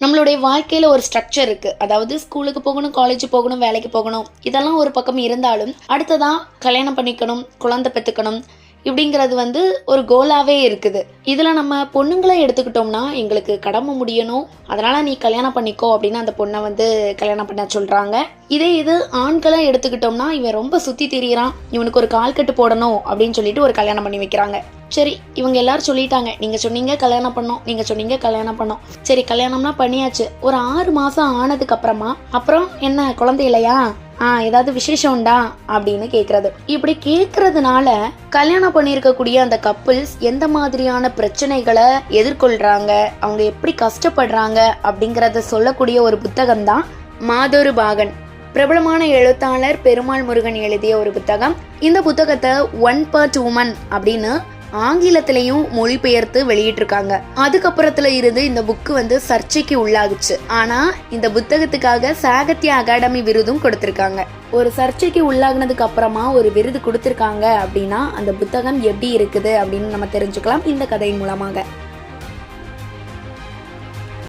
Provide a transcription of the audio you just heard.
நம்மளுடைய வாழ்க்கையில ஒரு ஸ்ட்ரக்சர் இருக்கு. அதாவது ஸ்கூலுக்கு போகணும், காலேஜ் போகணும், வேலைக்கு போகணும். இதெல்லாம் ஒரு பக்கம் இருந்தாலும், அடுத்ததா கல்யாணம் பண்ணிக்கணும், குழந்தை பெத்துக்கணும். இப்படிங்கிறது வந்து ஒரு கோலாவே இருக்குது. இதுல நம்ம பொண்ணுங்களை எடுத்துக்கிட்டோம்னா, எங்களுக்கு கடமை முடியணும், அதனால நீ கல்யாணம் பண்ணிக்கோ அப்படின்னு அந்த பொண்ணை வந்து கல்யாணம் பண்ண சொல்றாங்க. இது ஆண்களை எடுத்துக்கிட்டோம்னா, இவன் ரொம்ப சுத்தி திரியிறான், இவனுக்கு ஒரு கால் கட்டு போடணும் அப்படின்னு சொல்லிட்டு ஒரு கல்யாணம் பண்ணி வைக்கிறாங்க. சரி, இவங்க எல்லாரும் சொல்லிட்டாங்க, நீங்க சொன்னீங்க கல்யாணம் பண்ணோம், நீங்க சொன்னீங்க கல்யாணம் பண்ணோம். சரி, கல்யாணம்லாம் பண்ணியாச்சு. ஒரு 6 மாசம் ஆனதுக்கு அப்புறம் என்ன குழந்தை இல்லையா, ஏதாவது விசேஷம் உண்டா அப்படின்னு கேட்கறது. இப்படி கேட்கறதுனால கல்யாணம் பண்ணியிருக்கக்கூடிய அந்த கப்பிள்ஸ் எந்த மாதிரியான பிரச்சனைகளை எதிர்கொள்றாங்க, அவங்க எப்படி கஷ்டப்படுறாங்க அப்படிங்கறத சொல்லக்கூடிய ஒரு புத்தகம் தான் மாதொரு பாகன். பிரபலமான எழுத்தாளர் பெருமாள் முருகன் எழுதிய ஒரு புத்தகம். இந்த புத்தகத்தை 1 part woman அப்படின்னு ஆங்கிலத்திலையும் மொழிபெயர்த்து வெளியிட்டிருக்காங்க. அதுக்கப்புறத்துல இருந்து இந்த புக்கு வந்து சர்ச்சைக்கு உள்ளாகுச்சு. ஆனா இந்த புத்தகத்துக்காக சாகித்ய அகாடமி விருதும் கொடுத்திருக்காங்க. ஒரு சர்ச்சைக்கு உள்ளாகினதுக்கு அப்புறமா ஒரு விருது கொடுத்திருக்காங்க அப்படின்னா அந்த புத்தகம் எப்படி இருக்குது அப்படின்னு நம்ம தெரிஞ்சுக்கலாம் இந்த கதையின் மூலமாக.